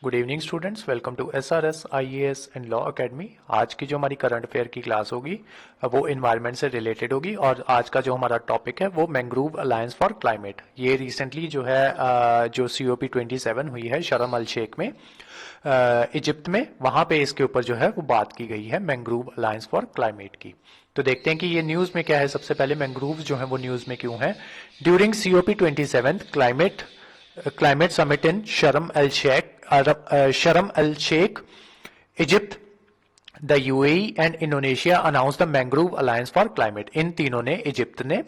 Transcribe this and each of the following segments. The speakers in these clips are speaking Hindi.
Good evening students, welcome to SRS IAS and law academy. आज की जो हमारी करंट अफेयर की क्लास होगी वो इन्वायरमेंट से रिलेटेड होगी और आज का जो हमारा टॉपिक है वो मैंग्रोव अलायंस फॉर क्लाइमेट। ये रिसेंटली जो है जो COP 27 हुई है शर्म अल शेख में इजिप्ट में, वहां पे इसके ऊपर जो है वो बात की गई है मैंग्रोव अलायंस फॉर क्लाइमेट की। तो देखते हैं कि ये न्यूज में क्या है। सबसे पहले मैंग्रोव जो है वो न्यूज में क्यों है। During COP 27 climate summit in Sharm el Sheikh, Egypt, the UAE and Indonesia announced the Mangrove Alliance for Climate। इन तीनों ने, इजिप्त ने,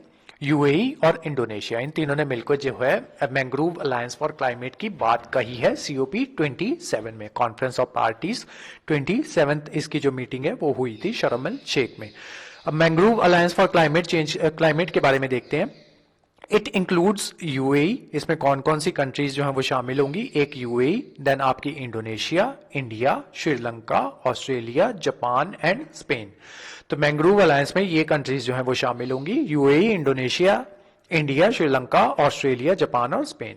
UAE और इंडोनेशिया, इन तीनों ने मिलकर जो है मैंग्रोव अलायंस फॉर क्लाइमेट की बात कही है COP 27 में। कॉन्फ्रेंस ऑफ पार्टीज 27 इसकी जो मीटिंग है वो हुई थी शर्म अल शेख में। अब मैंग्रोव अलायंस फॉर क्लाइमेट के बारे में देखते हैं। इट इंक्लूड्स UAE, इसमें कौन कौन सी कंट्रीज जो हैं वो शामिल होंगी। एक UAE, देन आपकी Indonesia, India, Sri Lanka, Australia, Japan and Spain. तो मैंग्रोव अलायंस में ये कंट्रीज जो हैं वो शामिल होंगी, UAE, Indonesia, India, Sri Lanka, Australia, Japan और Spain.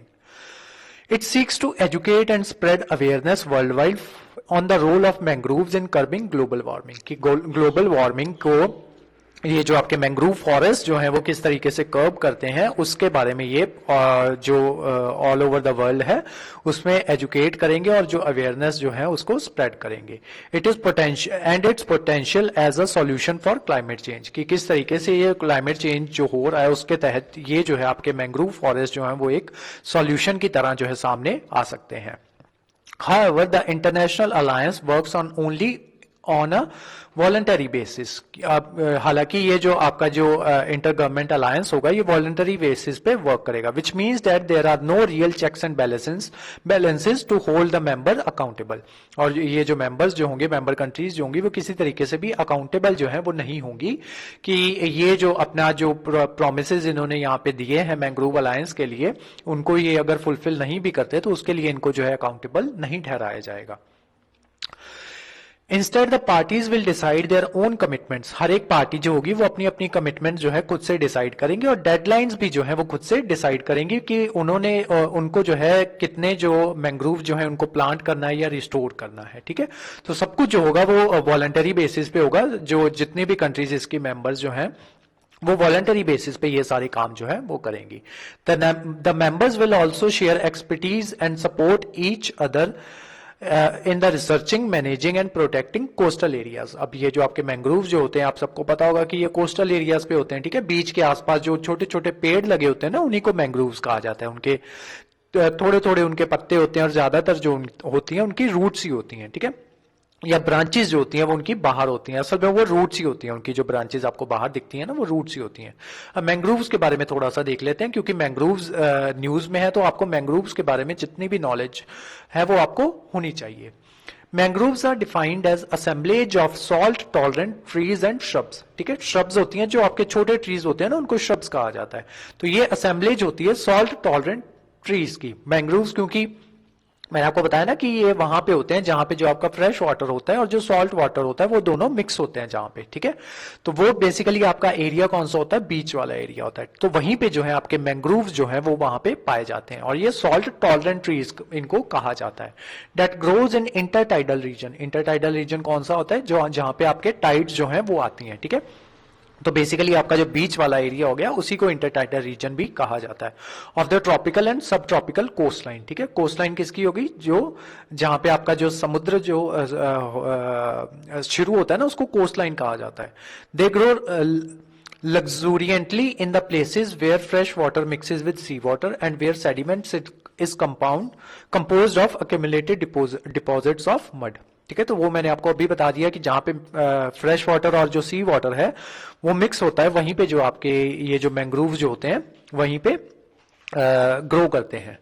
It seeks to educate and spread awareness worldwide on the role of mangroves in curbing global warming, कि ग्लोबल वार्मिंग को ये जो आपके मैंग्रोव फॉरेस्ट जो है वो किस तरीके से कर्ब करते हैं उसके बारे में ये जो ऑल ओवर द वर्ल्ड है उसमें एजुकेट करेंगे और जो अवेयरनेस जो है उसको स्प्रेड करेंगे। It is its potential as a solution for climate change, कि किस तरीके से ये क्लाइमेट चेंज जो हो रहा है उसके तहत ये जो है आपके मैंग्रोव फॉरेस्ट जो है वो एक सॉल्यूशन की तरह जो है सामने आ सकते हैं। However, the international alliance works on only on a voluntary basis. हालांकि ये जो आपका जो इंटर गवर्नमेंट अलायंस होगा ये वॉलंटरी बेसिस पे वर्क करेगा, which means that there are no real checks and balances to hold the member accountable. और ये जो मेंबर्स जो होंगे, मेंबर कंट्रीज जो होंगी, वो किसी तरीके से भी अकाउंटेबल जो है वो नहीं होंगी कि ये जो अपना जो प्रोमिसेस इन्होंने यहाँ पे दिए हैं मैंग्रोव अलायंस के लिए, उनको ये अगर फुलफिल नहीं भी करते तो उसके लिए इनको जो है अकाउंटेबल नहीं ठहराया जाएगा। Instead the parties will decide their own commitments. हर एक पार्टी जो होगी वो अपनी अपनी कमिटमेंट जो है खुद से डिसाइड करेंगे और डेडलाइंस भी जो है वो खुद से डिसाइड करेंगे कि उन्होंने उनको जो है कितने जो मैंग्रोव जो है उनको प्लांट करना है या रिस्टोर करना है। ठीक है, तो सब कुछ जो होगा वो वॉलंटरी बेसिस पे होगा। जो जितनी भी कंट्रीज इसकी मेंबर्स जो हैं वो वॉलंटरी बेसिस पे ये सारे काम जो है वो करेंगी। The members will also share expertise and support each other in the researching, managing and protecting coastal areas. अब ये जो आपके मैंग्रोव जो होते हैं, आप सबको पता होगा कि ये कोस्टल एरियाज पे होते हैं। ठीक है, बीच के आसपास जो छोटे छोटे पेड़ लगे होते हैं ना, उन्हीं को मैंग्रोव्स कहा जाता है। उनके थोड़े थोड़े उनके पत्ते होते हैं और ज्यादातर जो होती हैं उनकी रूट्स ही होती हैं। ठीक है, या ब्रांचेस जो होती हैं वो उनकी बाहर होती हैं। असल में वो रूट्स ही होती हैं, उनकी जो ब्रांचेस आपको बाहर दिखती हैं ना वो रूट्स ही होती हैं। अब मैंग्रोव्स के बारे में थोड़ा सा देख लेते हैं, क्योंकि मैंग्रोव्स न्यूज में है तो आपको मैंग्रोव्स के बारे में जितनी भी नॉलेज है वो आपको होनी चाहिए। Mangroves are defined as assemblage of salt tolerant trees and shrubs. ठीक है, श्रब्स होती हैं जो आपके छोटे ट्रीज होते हैं ना, उनको श्रब्स कहा जाता है। तो ये असेंबलेज होती है सॉल्ट टॉलरेंट ट्रीज की। मैंग्रोव्स क्योंकि मैंने आपको बताया ना कि ये वहां पे होते हैं जहां पे जो आपका फ्रेश वाटर होता है और जो सॉल्ट वाटर होता है वो दोनों मिक्स होते हैं जहां पे। ठीक है, तो वो बेसिकली आपका एरिया कौन सा होता है, बीच वाला एरिया होता है। तो वहीं पे जो है आपके मैंग्रोव जो है वो वहां पे पाए जाते हैं और ये सॉल्ट टॉलरेंट ट्रीज इनको कहा जाता है। That grows in intertidal region. Intertidal region कौन सा होता है, जो जहां पे आपके टाइड्स जो है वो आती हैं। ठीक है, तो बेसिकली आपका जो बीच वाला एरिया हो गया उसी को इंटरटाइडल रीजन भी कहा जाता है। ऑफ द ट्रॉपिकल एंड सब ट्रॉपिकल कोस्ट लाइन। ठीक है, कोस्ट लाइन किसकी होगी, जो जहां पे आपका जो समुद्र जो शुरू होता है ना उसको कोस्ट लाइन कहा जाता है। They grow luxuriantly in the places where fresh water mixes with sea water and where sediment is composed of accumulated deposits of mud। ठीक है, तो वो मैंने आपको अभी बता दिया कि जहां पे फ्रेश वाटर और जो सी वाटर है वो मिक्स होता है, वहीं पे जो आपके ये जो मैंग्रोव जो होते हैं वहीं पे ग्रो करते हैं।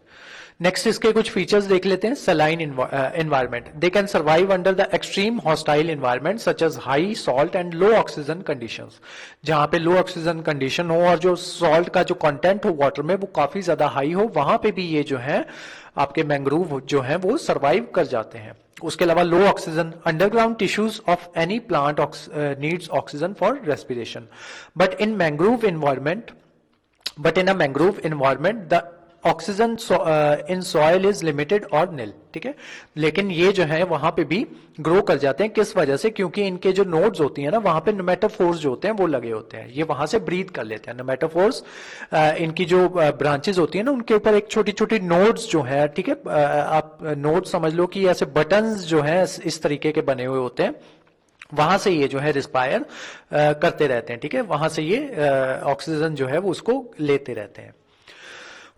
नेक्स्ट इसके कुछ फीचर्स देख लेते हैं। Saline environment. They can survive under the extreme hostile environment such as high salt and low oxygen conditions. जहां पे लो ऑक्सीजन कंडीशन हो और जो सॉल्ट का जो कंटेंट हो वाटर में वो काफी ज्यादा हाई हो, वहां पे भी ये जो है आपके मैंग्रोव जो है वो सर्वाइव कर जाते हैं। उसके अलावा low oxygen, underground tissues of any plant needs oxygen for respiration, but in mangrove environment the oxygen in soil is limited और नील, ठीक है, लेकिन ये जो है वहां पे भी ग्रो कर जाते हैं। किस वजह से? क्योंकि इनके जो नोड्स होती है ना, वहां पे नोमेटोफोर्स जो होते हैं वो लगे होते हैं, ये वहां से ब्रीथ कर लेते हैं। नोमेटोफोर्स इनकी जो ब्रांचेस होती है ना, उनके ऊपर एक छोटी छोटी नोड्स जो है, ठीक है, आप नोड समझ लो कि ऐसे बटन्स जो है इस तरीके के बने हुए होते हैं, वहां से ये जो है रिस्पायर करते रहते हैं, ठीक है, वहां से ये ऑक्सीजन जो है वो उसको लेते रहते हैं।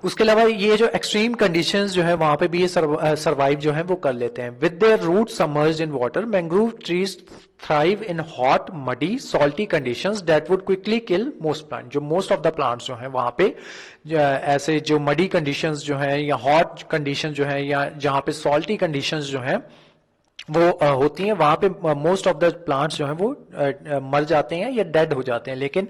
उसके अलावा ये जो एक्सट्रीम कंडीशंस जो है वहां पे भी ये सर्वाइव जो है वो कर लेते हैं। With their root submerged in water, mangrove trees thrive in hot muddy salty conditions that would quickly kill most plant. जो मोस्ट ऑफ द प्लांट्स जो है वहां पे ऐसे जो मडी कंडीशंस जो है या हॉट कंडीशन जो है या जहां पे सॉल्टी कंडीशंस जो है वो होती हैं, वहां पे मोस्ट ऑफ द प्लांट्स जो हैं वो मर जाते हैं या डेड हो जाते हैं। लेकिन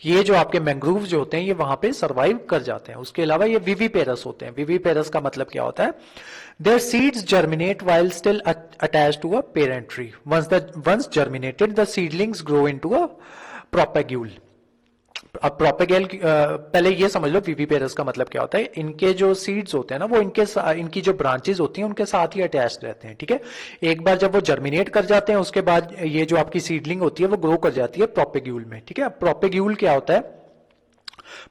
ये जो आपके मैंग्रोव जो होते हैं ये वहां पे सरवाइव कर जाते हैं। उसके अलावा ये विविपेरस होते हैं। विविपेरस का मतलब क्या होता है? Their seeds germinate while still attached to a parent tree. Once germinated the seedlings grow into a propagule. अब प्रोपेगेल पहले ये समझ लो विविपेरस का मतलब क्या होता है। इनके जो सीड्स होते हैं ना वो इनकी जो ब्रांचेस होती हैं उनके साथ ही अटैच्ड रहते हैं, ठीक है। एक बार जब वो जर्मिनेट कर जाते हैं उसके बाद ये जो आपकी सीडलिंग होती है वो ग्रो कर जाती है प्रोपेग्यूल में, ठीक है। प्रोपेग्यूल क्या होता है?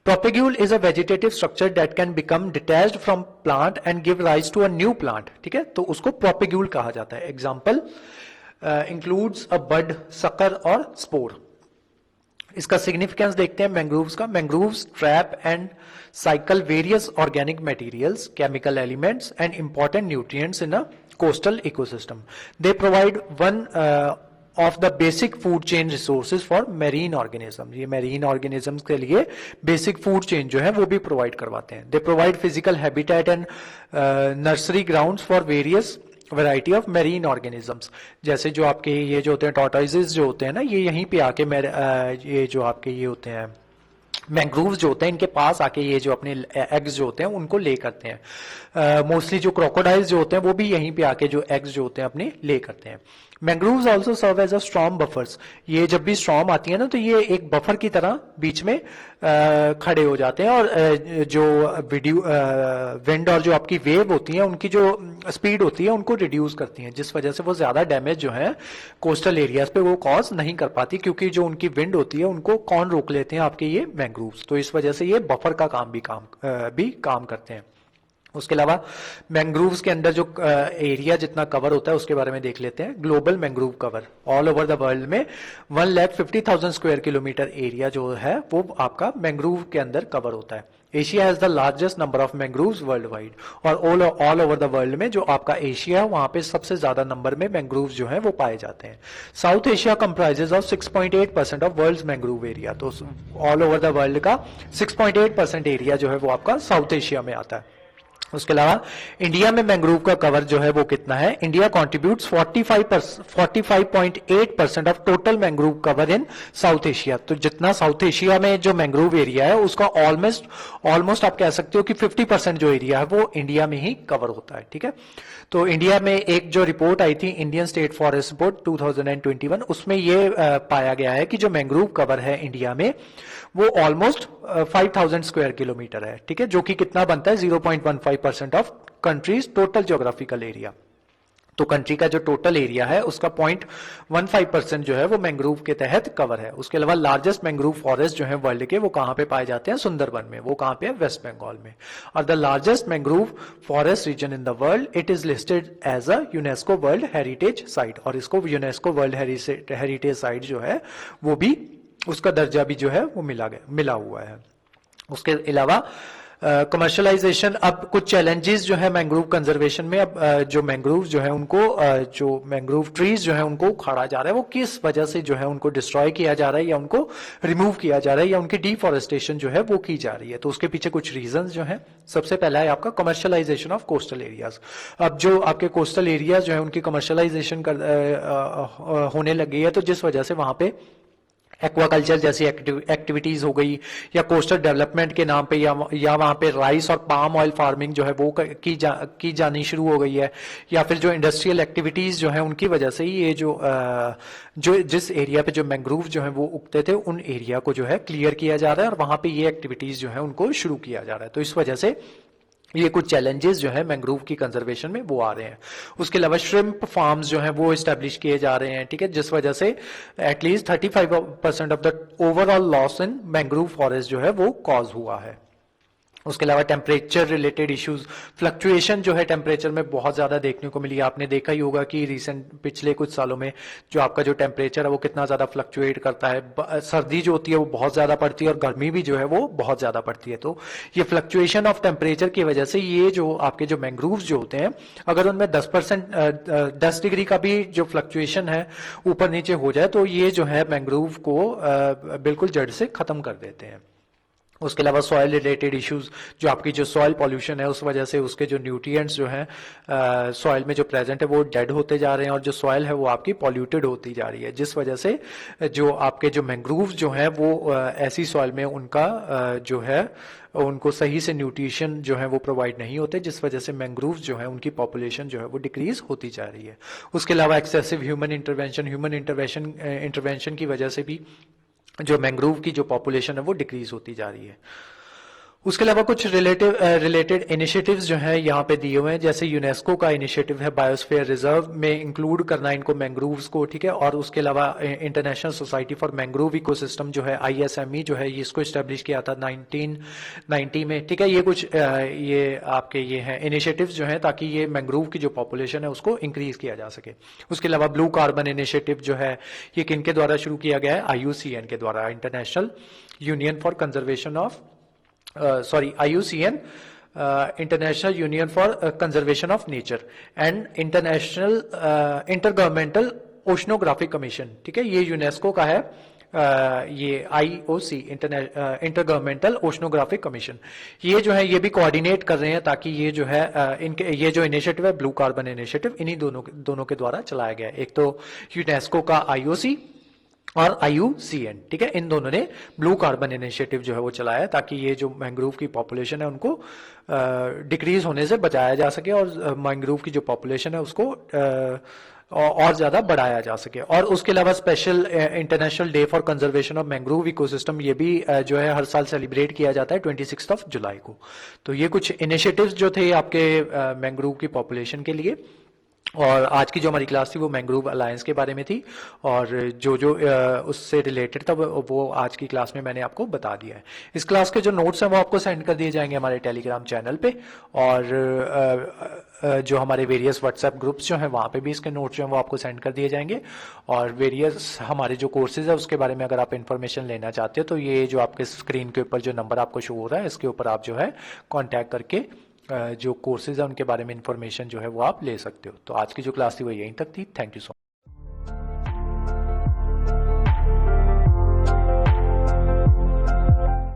Propagule is a vegetative structure that can become detached from plant and give rise to a new plant, ठीक है, तो उसको प्रोपेग्यूल कहा जाता है। Example includes a bud, sucker और स्पोर। इसका सिग्निफिकेंस देखते हैं मैंग्रोव्स का। Mangroves trap and cycle various organic materials, chemical elements and important nutrients in a coastal ecosystem. They provide one of the basic food chain resources for marine organism. ये मेरीन ऑर्गेनिजम्स के लिए बेसिक फूड चेन जो है वो भी प्रोवाइड करवाते हैं। They provide physical habitat and nursery grounds for various variety of marine organisms. जैसे जो आपके ये जो होते हैं टॉर्टोइजेस जो होते हैं ना, ये यहीं पे आके ये जो आपके ये होते हैं मैंग्रोव्स जो होते हैं इनके पास आके ये जो अपने एग्स जो होते हैं उनको ले करते हैं। मोस्टली जो क्रोकोडाइल्स जो होते हैं वो भी यहीं पे आके जो एग्स जो होते हैं अपने ले करते हैं। Mangroves also serve as a storm buffers. ये जब भी स्टॉर्म आती है ना तो ये एक बफर की तरह बीच में खड़े हो जाते हैं और जो विंड और जो आपकी वेव होती है उनकी जो स्पीड होती है उनको रिड्यूस करती हैं, जिस वजह से वो ज्यादा डैमेज जो है कोस्टल एरियाज पे वो कॉज नहीं कर पाती, क्योंकि जो उनकी विंड होती है उनको कौन रोक लेते हैं? आपके ये मैंग्रोव्स। तो इस वजह से ये बफर का भी काम करते हैं। उसके अलावा मैंग्रोव्स के अंदर जो एरिया जितना कवर होता है उसके बारे में देख लेते हैं। Global mangrove cover all over the world में 1,50,000 स्क्वायर किलोमीटर एरिया जो है वो आपका मैंग्रोव के अंदर कवर होता है। Asia has the largest number of mangroves world wide. और ऑल ओवर द वर्ल्ड में जो आपका एशिया है वहां पे सबसे ज्यादा नंबर में मैंग्रोव्स जो है वो पाए जाते हैं। South Asia comprises of 6.8% of world mangrove area. तो ऑल ओवर द वर्ल्ड का 6.8% एरिया जो है वो आपका साउथ एशिया में आता है। उसके अलावा इंडिया में मैंग्रोव का कवर जो है वो कितना है? India contributes 45.8% of total mangrove cover in south Asia. तो जितना साउथ एशिया में जो मैंग्रोव एरिया है उसका ऑलमोस्ट आप कह सकते हो कि 50% जो एरिया है वो इंडिया में ही कवर होता है, ठीक है। तो इंडिया में एक जो रिपोर्ट आई थी इंडियन स्टेट फॉरेस्ट रिपोर्ट 2021, उसमें ये पाया गया है कि जो मैंग्रोव कवर है इंडिया में वो ऑलमोस्ट 5,000 स्क्वायर किलोमीटर है, ठीक है, जो कि कितना बनता है 0.15% of countries total geographical area. तो कंट्री का जो टोटल एरिया है उसका 0.15% जो है वो मैंग्रोव के तहत कवर है। उसके अलावा लार्जेस्ट मैंग्रोव फॉरेस्ट जो है वर्ल्ड के वो कहां पे पाए जाते हैं? सुंदरबन में। वो कहां पे है? वेस्ट बंगाल में। और the largest mangrove forest region in the world, it is listed as a UNESCO world heritage site. और इसको यूनेस्को वर्ल्ड हेरिटेज साइट जो है वो भी उसका दर्जा भी जो है वो मिला हुआ है। उसके अलावा कमर्शलाइजेशन, अब कुछ चैलेंजेस जो है मैंग्रोव कंजर्वेशन में। अब जो मैंग्रोव जो है उनको जो मैंग्रोव ट्रीज जो है उनको उखाड़ा जा रहा है, वो किस वजह से जो है उनको डिस्ट्रॉय किया जा रहा है या उनको रिमूव किया जा रहा है या उनकी डिफॉरेस्टेशन जो है वो की जा रही है। तो उसके पीछे कुछ रीजंस जो है। सबसे पहला है आपका कमर्शलाइजेशन ऑफ कोस्टल एरियाज। अब जो आपके कोस्टल एरियाज जो है उनकी कमर्शलाइजेशन होने लगी है, तो जिस वजह से वहां पे एक्वाकल्चर जैसी एक्टिविटीज हो गई या कोस्टल डेवलपमेंट के नाम पे या वहां पे राइस और पाम ऑयल फार्मिंग जो है वो की जानी शुरू हो गई है, या फिर जो इंडस्ट्रियल एक्टिविटीज जो है उनकी वजह से ही ये जो जिस एरिया पे जो मैंग्रोव जो है वो उगते थे उन एरिया को जो है क्लियर किया जा रहा है और वहां पे ये एक्टिविटीज जो है उनको शुरू किया जा रहा है। तो इस वजह से ये कुछ चैलेंजेस जो है मैंग्रोव की कंजर्वेशन में वो आ रहे हैं। उसके अलावा श्रिम्प फार्म्स जो हैं वो इस्टेब्लिश किए जा रहे हैं, ठीक है, जिस वजह से at least 35% of the overall loss in mangrove forest जो है वो कॉज हुआ है। उसके अलावा टेम्परेचर रिलेटेड इश्यूज, फ्लक्चुएशन जो है टेम्परेचर में बहुत ज्यादा देखने को मिली। आपने देखा ही होगा कि रिसेंट पिछले कुछ सालों में जो आपका जो टेम्परेचर है वो कितना ज्यादा फ्लक्चुएट करता है। सर्दी जो होती है वो बहुत ज्यादा पड़ती है और गर्मी भी जो है वो बहुत ज्यादा पड़ती है। तो ये फ्लक्चुएशन ऑफ टेम्परेचर की वजह से ये जो आपके जो मैंग्रोव्स जो होते हैं, अगर उनमें 10 डिग्री का भी जो फ्लक्चुएशन है ऊपर नीचे हो जाए तो ये जो है मैंग्रोव को बिल्कुल जड़ से खत्म कर देते हैं। उसके अलावा सॉइल रिलेटेड इश्यूज, जो आपकी जो सॉइल पॉल्यूशन है उस वजह से उसके जो न्यूट्रिएंट्स जो हैं सॉइल में जो प्रेजेंट है वो डेड होते जा रहे हैं और जो सॉइल है वो आपकी पॉल्यूटेड होती जा रही है, जिस वजह से जो आपके जो मैंग्रोव्स जो हैं वो ऐसी सॉइल में उनका जो है उनको सही से न्यूट्रिशन जो है वो प्रोवाइड नहीं होते, जिस वजह से मैंग्रोव्स जो है उनकी पॉपुलेशन जो है वो डिक्रीज होती जा रही है। उसके अलावा एक्सेसिव ह्यूमन इंटरवेंशन की वजह से भी जो मैंग्रोव की जो पॉपुलेशन है वो डिक्रीज होती जा रही है। उसके अलावा कुछ रिलेटेड इनिशिएटिव्स जो हैं यहाँ पे दिए हुए हैं, जैसे यूनेस्को का इनिशिएटिव है बायोस्फीयर रिजर्व में इंक्लूड करना इनको मैंग्रोव्स को, ठीक है, और उसके अलावा international society for mangrove ecosystem जो है ISME जो है इसको इस्टेब्लिश किया था 1990 में, ठीक है। ये कुछ ये आपके ये हैं इनिशिएटिव्स जो हैं ताकि ये मैंग्रोव की जो पॉपुलेशन है उसको इंक्रीज किया जा सके। उसके अलावा ब्लू कार्बन इनिशिएटिव जो है ये किनके द्वारा शुरू किया गया है, IUCN के द्वारा, international union for conservation of IUCN, international union for conservation of nature and international intergovernmental oceanographic commission, ठीक है, ये यूनेस्को का है। ये IOC इंटरगवर्नमेंटल ओशनोग्राफिक कमीशन, ये जो है ये भी कोऑर्डिनेट कर रहे हैं ताकि ये जो है इनके ये जो इनिशिएटिव है ब्लू कार्बन इनिशिएटिव इन्हीं दोनों के द्वारा चलाया गया है। एक तो यूनेस्को का IOC और IUCN, ठीक है, इन दोनों ने ब्लू कार्बन इनिशिएटिव जो है वो चलाया है ताकि ये जो मैंग्रोव की पॉपुलेशन है उनको डिक्रीज होने से बचाया जा सके और मैंग्रोव की जो पॉपुलेशन है उसको और ज्यादा बढ़ाया जा सके। और उसके अलावा special international day for conservation of mangrove ecosystem ये भी जो है हर साल सेलिब्रेट किया जाता है 26 जुलाई को। तो ये कुछ इनिशिएटिव्स जो थे आपके मैंग्रोव की पॉपुलेशन के लिए। और आज की जो हमारी क्लास थी वो मैंग्रोव अलायंस के बारे में थी और जो जो उससे रिलेटेड था वो आज की क्लास में मैंने आपको बता दिया है। इस क्लास के जो नोट्स हैं वो आपको सेंड कर दिए जाएंगे हमारे टेलीग्राम चैनल पे, और जो हमारे वेरियस व्हाट्सएप ग्रुप्स जो हैं वहाँ पे भी इसके नोट्स जो हैं वो आपको सेंड कर दिए जाएंगे। और वेरियस हमारे जो कोर्सेज है उसके बारे में अगर आप इन्फॉर्मेशन लेना चाहते हो तो ये जो आपके स्क्रीन के ऊपर जो नंबर आपको शो हो रहा है इसके ऊपर आप जो है कॉन्टैक्ट करके जो कोर्सेज है उनके बारे में इंफॉर्मेशन जो है वो आप ले सकते हो। तो आज की जो क्लास थी वो यहीं तक थी। Thank you so much.